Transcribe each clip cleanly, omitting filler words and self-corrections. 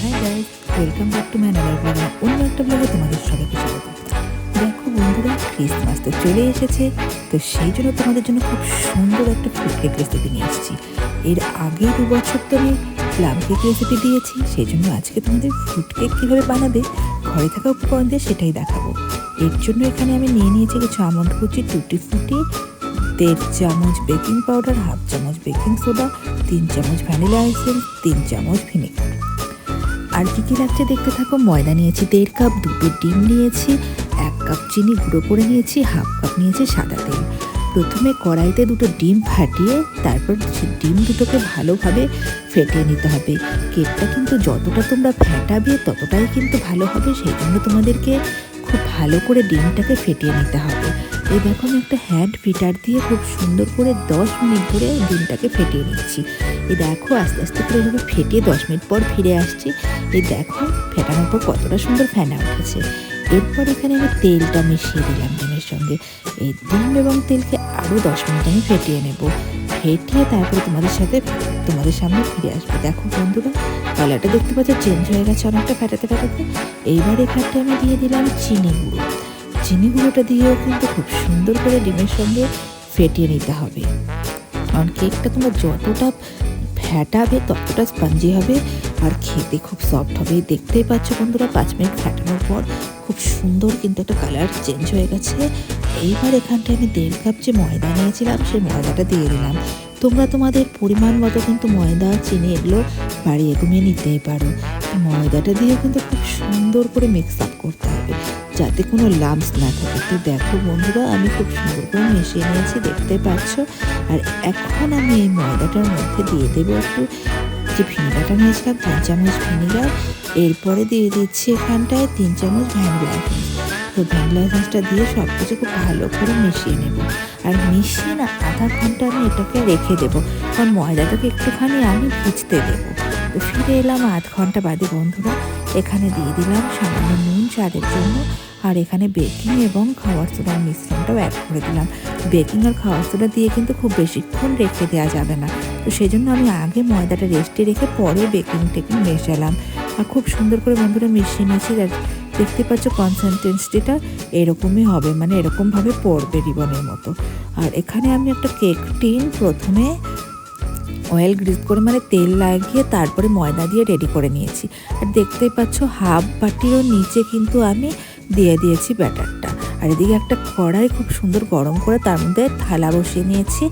Hi guys, welcome back to my another blog. অন্য একটা ব্লগে তোমাদের সবাইকে স্বাগত। দেখো বন্ধুরা, ক্রিসমাস তো চলে এসেছে, তো সেই জন্য তোমাদের জন্য খুব সুন্দর একটা ফ্রুট কেক রেসিপি নিয়ে এসেছি। এর আগে 2 বছর তো আমি প্লাম কেক রেসিপি দিয়েছি, সেই জন্য আজকে তোমাদের ফ্রুট কেক কীভাবে বানাবে ঘরে থাকা উপকরণ দিয়ে সেটাই দেখাবো। এর জন্য এখানে আমি নিয়ে নিয়েছি কিছু আমন্ড কুচি, টুটি ফুটি, 1.5 চামচ বেকিং পাউডার, 1/2 চামচ বেকিং সোডা, 3 চামচ ভ্যানিলা এসেন্স, 3 চামচ ভিনেগার। আর কী লাগছে দেখতে থাকো। ময়দা নিয়েছি 1.5 কাপ, 2টো ডিম নিয়েছি, 1 কাপ চিনি গুঁড়ো করে নিয়েছি, 1/2 কাপ নিয়েছি সাদা তেল। প্রথমে কড়াইতে 2টো ডিম ফাটিয়ে তারপর ডিম দুটোকে ভালোভাবে ফেটিয়ে নিতে হবে। কেকটা কিন্তু যতটা তোমরা ফেটাবে ততটাই কিন্তু ভালো হবে, সেই জন্য তোমাদেরকে খুব ভালো করে ডিমটাকে ফেটিয়ে নিতে হবে। এই দেখো, আমি একটা হ্যান্ড ফিটার দিয়ে খুব সুন্দর করে 10 মিনিট ধরে ডিমটাকে ফেটিয়ে নিচ্ছি। এই দেখো, আস্তে আস্তে করে এভাবে ফেটিয়ে 10 মিনিট পর ফিরে আসছি। এই দেখো ফেটানোর পর কতটা সুন্দর ফেনা উঠেছে। এরপর এখানে আমি তেলটা মিশিয়ে দিলাম ডিমের সঙ্গে। এই ডিম এবং তেলকে আরও 10 মিনিট আমি ফেটিয়ে নেব। ফেটিয়ে তারপরে তোমাদের সামনে ফিরে আসবে। দেখো বন্ধুরা, কালারটা দেখতে পাচ্ছ চেঞ্জ হয়ে গেছে অনেকটা ফেটাতে ফেটাতে। এইবার এখানটা আমি দিয়ে দিলাম চিনি গুঁড়ো। চিনি গুঁড়োটা দিয়েও কিন্তু খুব সুন্দর করে ডিমের সঙ্গে ফেটিয়ে নিতে হবে, কারণ কেকটা তোমরা যতটা ফেটাবে ততটা স্পঞ্জি হবে আর খেতে খুব সফট হবে। দেখতেই পাচ্ছ বন্ধুরা, 5 মিনিট ফেটানোর পর খুব সুন্দর কিন্তু একটা কালার চেঞ্জ হয়ে গেছে। এইবার এখানটায় আমি 1.5 কাপ যে ময়দা নিয়েছিলাম সেই ময়দাটা দিয়ে দিলাম। তোমরা তোমাদের পরিমাণ মতো কিন্তু ময়দা, চিনি এগুলো বাড়িয়ে কমিয়ে নিতেই পারো। ময়দাটা দিয়ে কিন্তু খুব সুন্দর করে মিক্স আপ করতে হবে যাতে কোনো লাম্পস না থাকে। তো দেখো বন্ধুরা, আমি খুব সুন্দর করে মিশিয়ে নিয়েছি, দেখতে পাচ্ছ। আর এখন আমি এই ময়দাটার মধ্যে দিয়ে দেবো একটু যে ভিনেগারটা নিয়েছিলাম, 3 চামচ ভিনেগার। এরপরে দিয়ে দিচ্ছি এখানটায় 3 চামচ ভ্যানিলা এসেন্স। তো ভ্যানিলা এসেন্সটা দিয়ে সব কিছু খুব ভালো করে মিশিয়ে নেব। আর মিশিয়ে না আধা ঘন্টা আমি এটাকে রেখে দেবো, কারণ ময়দাটাকে একটুখানি আমি ভিজতে দেবো। তো ফিরে এলাম আধ ঘন্টা বাদে বন্ধুরা। এখানে দিয়ে দিলাম সামান্য নুন স্বাদের জন্য, আর এখানে বেকিং এবং খাওয়ার সোডার মিশ্রণটাও অ্যাড করে দিলাম। বেকিং আর খাওয়ার সোডা দিয়ে কিন্তু খুব বেশিক্ষণ রেখে দেওয়া যাবে না, তো সেই জন্য আমি আগে ময়দাটা রেস্টে রেখে পরে বেকিং মেশালাম। আর খুব সুন্দর করে বন্ধুরা মিশিয়ে নিয়েছি। দেখতে পাচ্ছ কনসিস্টেন্সিটা এরকমই হবে, মানে এরকমভাবে পড়বে রিবনের মতো। আর এখানে আমি একটা কেক টিন প্রথমে অয়েল গ্রিস করে, মানে তেল লাগিয়ে তারপরে ময়দা দিয়ে রেডি করে নিয়েছি। আর দেখতেই পাচ্ছ হাফ বাটিরও নিচে কিন্তু আমি দিয়ে দিয়েছি ব্যাটারটা। আর এদিকে একটা কড়াই খুব সুন্দর গরম করে তার মধ্যে থালা বসিয়ে নিয়েছি,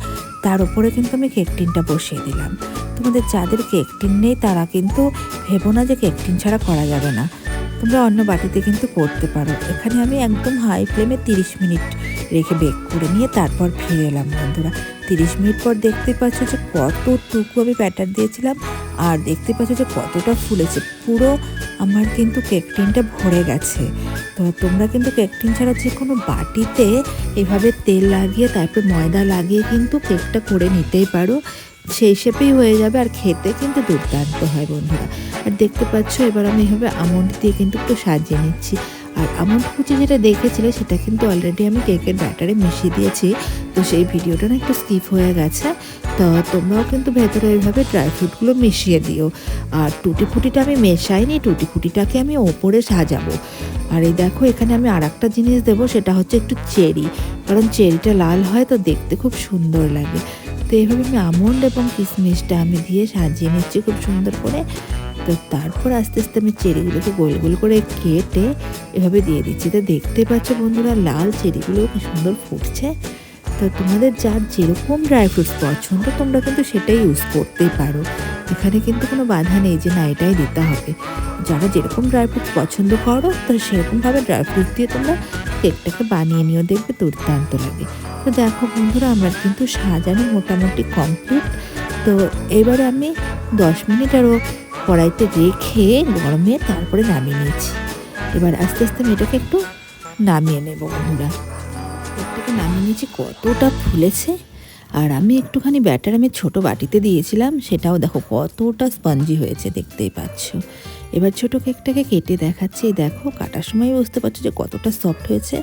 তার উপরে কিন্তু আমি কেক টিনটা বসিয়ে দিলাম। তোমাদের যাদের কেক টিন নেই তারা কিন্তু ভেবো না যে কেক টিন ছাড়া করা যাবে না, তোমরা অন্য বাটিতে কিন্তু করতে পারো। এখানে আমি একদম হাই ফ্লেমে 30 মিনিট রেখে বেক করে নিয়ে তারপর ফিরে এলাম বন্ধুরা। 30 মিনিট পর দেখতে পাচ্ছ যে কতটুকু আমি ব্যাটার দিয়েছিলাম, আর দেখতে পাচ্ছ যে কতটা ফুলেছে। পুরো আমার কিন্তু কেক টিনটা ভরে গেছে। তো তোমরা কিন্তু কেক টিন ছাড়া যে কোনো বাটিতে এভাবে তেল লাগিয়ে তারপর ময়দা লাগিয়ে কিন্তু কেকটা করে নিতেই পারো, সেই শেপেই হয়ে যাবে। আর খেতে কিন্তু দুর্দান্ত হয় বন্ধুরা। আর দেখতে পাচ্ছ এবার আমি এভাবে আমন্ড দিয়ে কিন্তু একটু সাজিয়ে নিচ্ছি। আর আমন্ড কুচি যেটা দেখেছিলে সেটা কিন্তু অলরেডি আমি কেকের ব্যাটারে মিশিয়ে দিয়েছি, তো সেই ভিডিওটা না একটু স্কিপ হয়ে গেছে। তো তোমরাও কিন্তু ভেতরে এইভাবে ড্রাই ফ্রুটগুলো মিশিয়ে দিও। আর টুটি ফুটিটা আমি মেশাইনি, টুটি ফুটিটাকে আমি ওপরে সাজাবো। আর এই দেখো, এখানে আমি আর একটা জিনিস দেবো, সেটা হচ্ছে একটু চেরি, কারণ চেরিটা লাল হয় তো দেখতে খুব সুন্দর লাগে। তো এইভাবে আমি আমন্ড এবং কিশমিশটা আমি দিয়ে সাজিয়ে নিচ্ছি খুব সুন্দর করে। তো তারপর আস্তে আস্তে আমি চেরিগুলোকে গোল গোল করে কেটে এভাবে দিয়ে দিচ্ছি। তো দেখতে পাচ্ছ বন্ধুরা, লাল চেরিগুলো কি সুন্দর ফুটছে। তো তোমাদের যার যেরকম ড্রাই ফ্রুটস পছন্দ তোমরা কিন্তু সেটাই ইউজ করতেই পারো, এখানে কিন্তু কোনো বাধা নেই যে না এটাই দিতে হবে। যারা যেরকম ড্রাই ফ্রুটস পছন্দ করো তো সেরকমভাবে ড্রাই ফ্রুট দিয়ে তোমরা কেকটাকে বানিয়ে নিও, দেখবে দুর্দান্ত লাগে। তো দেখো বন্ধুরা, আমার কিন্তু সাজানো মোটামুটি কমপ্লিট। তো এবারে আমি 10 মিনিট আরও কড়াইতে রেখে গরমে তারপরে নামিয়ে নিয়েছি। এবার আস্তে আস্তে আমি এটাকে একটু নামিয়ে নেব বন্ধুরা। কেকটাকে নামিয়ে নিয়েছি, কতটা ফুলেছে। আর আমি একটুখানি ব্যাটার আমি ছোটো বাটিতে দিয়েছিলাম, সেটাও দেখো কতটা স্পঞ্জি হয়েছে, দেখতেই পাচ্ছ। এবার ছোটো কেকটাকে কেটে দেখাচ্ছি। দেখো, কাটার সময় বুঝতে পারছো যে কতটা সফট হয়েছে।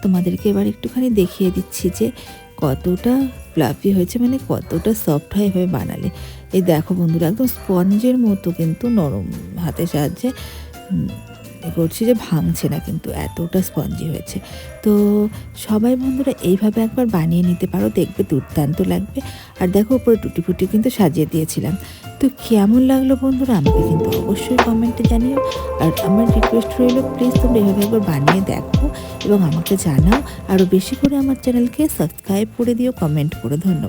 তোমাদেরকে এবার একটুখানি দেখিয়ে দিচ্ছি যে কতটা ফ্লাফি হয়েছে, মানে কতটা সফট হয় এভাবে বানালে। এই দেখো বন্ধুরা, একদম স্পঞ্জের মতো কিন্তু নরম হাতের সাহায্যে করছি, যে ভাঙছে না, কিন্তু এতটা স্পঞ্জি হয়েছে। তো সবাই বন্ধুরা এইভাবে একবার বানিয়ে নিতে পারো, দেখবে দুর্দান্ত লাগবে। আর দেখো উপরে টুটি ফুটি কিন্তু সাজিয়ে দিয়েছিলাম। তো কেমন লাগলো বন্ধুরা আমাকে কিন্তু অবশ্যই কমেন্টে জানিও। আর আমার রিকোয়েস্ট রইল, প্লিজ তোমরা এভাবে একবার বানিয়ে দেখো এবং আমাকে জানাও। আরও বেশি করে আমার চ্যানেলকে সাবস্ক্রাইব করে দিও, কমেন্ট করে। ধন্যবাদ।